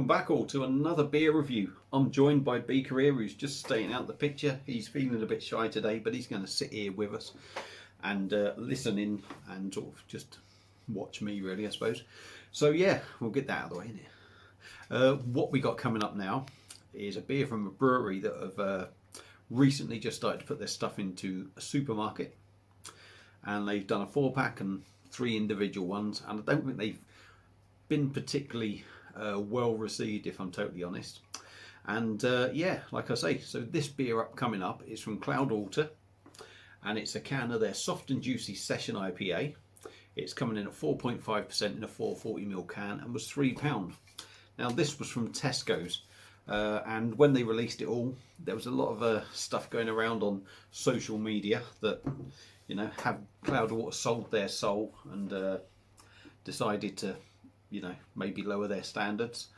Welcome back all to another beer review. I'm joined by B Career, who's just staying out the picture. He's feeling a bit shy today, but he's going to sit here with us and listen in and sort of just watch me really, I suppose. So yeah, we'll get that out of the way, innit? What we got coming up now is a beer from a brewery that have recently just started to put their stuff into a supermarket. And they've done a 4-pack and 3 individual ones, and I don't think they've been particularly well received, if I'm totally honest. And yeah, like I say, so this beer coming up is from Cloudwater, and it's a can of their soft and juicy session IPA. It's coming in at 4.5% in a 440ml can and was £3. Now this was from Tesco's, and when they released it all, there was a lot of stuff going around on social media that, you know, have Cloudwater sold their soul and decided to, you know, maybe lower their standards.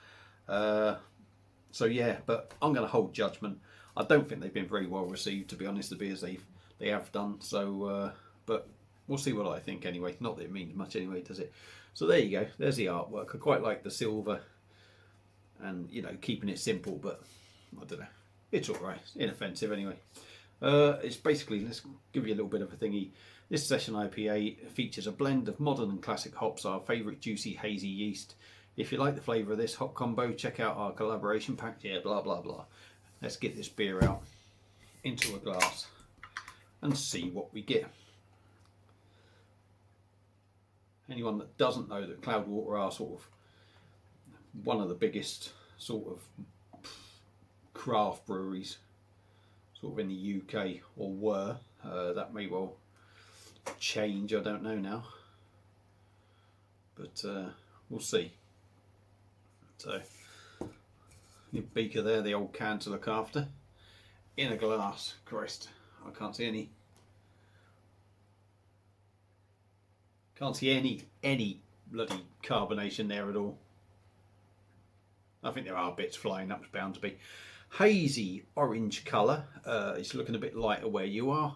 So yeah, but I'm going to hold judgment. I don't think they've been very well received, to be honest, the beers they have done. So, but we'll see what I think anyway. Not that it means much anyway, does it? So there you go. There's the artwork. I quite like the silver, and you know, keeping it simple. But I don't know. It's all right. It's inoffensive anyway. It's basically, let's give you a little bit of a thingy. This session IPA features a blend of modern and classic hops, our favourite juicy hazy yeast. If you like the flavour of this hop combo, check out our collaboration pack. Yeah, blah blah blah. Let's get this beer out into a glass and see what we get. Anyone that doesn't know that Cloudwater are sort of one of the biggest sort of craft breweries sort of in the UK, or were, that may well change, I don't know now, but we'll see. So your beaker there, the old can to look after, in a glass. Christ, I can't see any bloody carbonation there at all. I think there are bits flying up, it's bound to be. Hazy orange colour, it's looking a bit lighter where you are.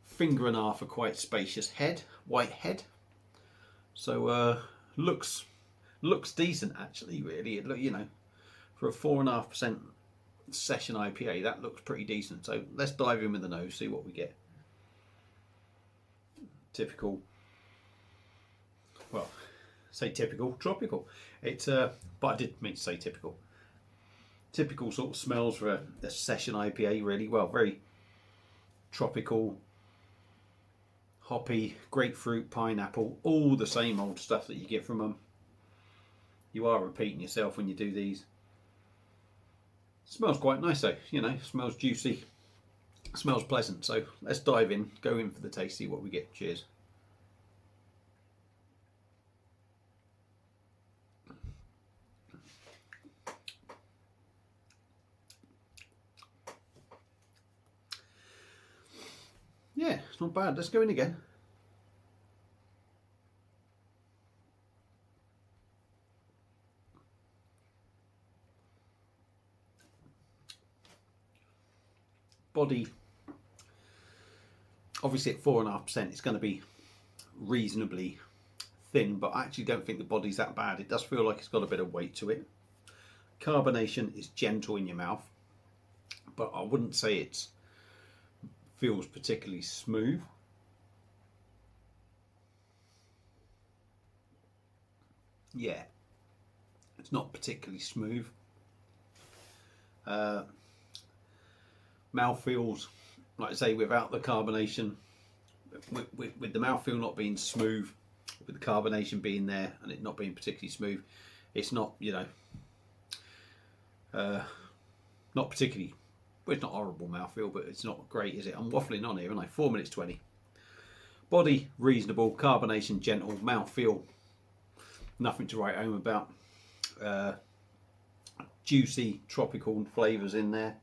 Finger and a half a quite spacious head, white head. So looks decent actually, really. It look, you know, for a 4.5% session IPA, that looks pretty decent. So let's dive in with the nose, see what we get. Typical, well, say typical, tropical. It's but I did mean to say typical. Typical sort of smells for a session IPA, really. Well, very tropical, hoppy, grapefruit, pineapple, all the same old stuff that you get from them. You are repeating yourself when you do these. Smells quite nice though, you know, smells juicy, smells pleasant. So let's dive in, go in for the taste, see what we get. Cheers. Yeah, it's not bad. Let's go in again. Body, obviously at 4.5%, it's going to be reasonably thin, but I actually don't think the body's that bad. It does feel like it's got a bit of weight to it. Carbonation is gentle in your mouth, but I wouldn't say it feels particularly smooth. Yeah, it's not particularly smooth. Mouth feels, like I say, without the carbonation, with the mouthfeel not being smooth, with the carbonation being there and it not being particularly smooth, it's not, you know, not particularly, well, it's not horrible mouthfeel, but it's not great, is it? I'm waffling on here, aren't I? 4 minutes 20. Body reasonable, carbonation gentle, mouthfeel nothing to write home about. Juicy tropical flavours in there.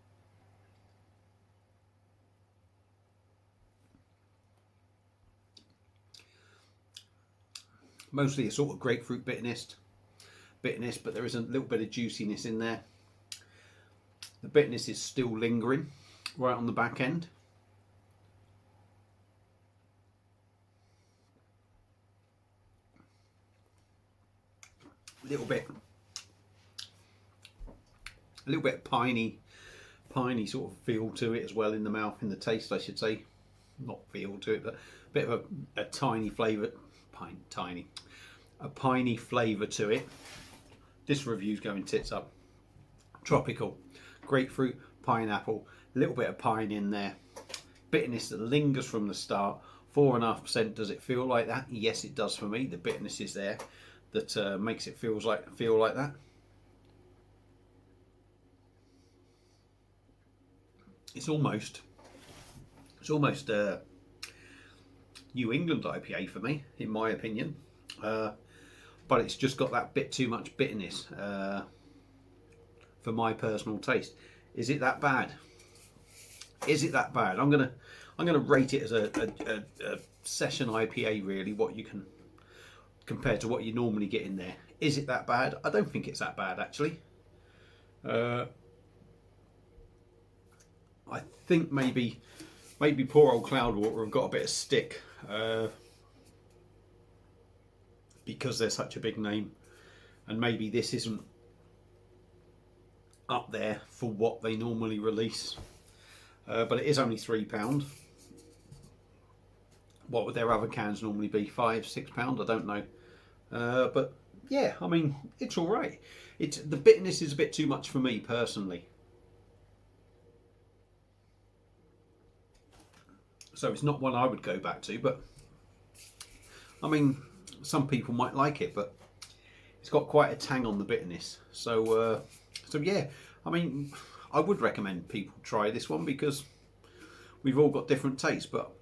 Mostly a sort of grapefruit bitterness, but there is a little bit of juiciness in there. The bitterness is still lingering right on the back end. A little bit A little bit of piney sort of feel to it as well in the mouth, in the taste, I should say. Not feel to it, but a bit of a tiny flavour, a piney flavour to it. This review's going tits up. Tropical, grapefruit, pineapple, a little bit of pine in there. Bitterness that lingers from the start. 4.5%. Does it feel like that? Yes, it does for me. The bitterness is there that makes it feel like that. It's almost New England IPA for me, in my opinion, but it's just got that bit too much bitterness for my personal taste. Is it that bad? Is it that bad? I'm gonna rate it as a session IPA, really, what you can compared to what you normally get in there. Is it that bad? I don't think it's that bad, actually. I think maybe poor old Cloudwater have got a bit of stick because they're such a big name, and maybe this isn't up there for what they normally release. But it is only £3. What would their other cans normally be? £5-6? I don't know. But yeah, I mean, it's all right. The bitterness is a bit too much for me personally. So it's not one I would go back to, but I mean, some people might like it, but it's got quite a tang on the bitterness. So yeah, I mean, I would recommend people try this one because we've all got different tastes, but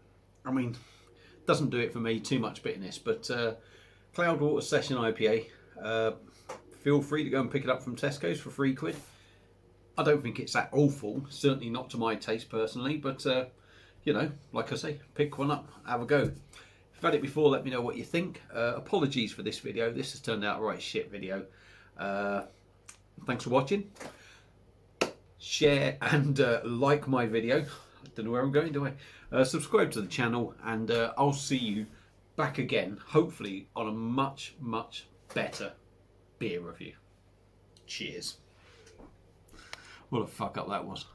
I mean, doesn't do it for me, too much bitterness. But Cloudwater Session IPA, feel free to go and pick it up from Tesco's for £3. I don't think it's that awful, certainly not to my taste personally, but you know, like I say, pick one up, have a go. If you've had it before, let me know what you think. Apologies for this video. This has turned out a right shit video. Thanks for watching. Share and like my video. I don't know where I'm going, do I? Subscribe to the channel, and I'll see you back again, hopefully on a much, much better beer review. Cheers. What a fuck up that was.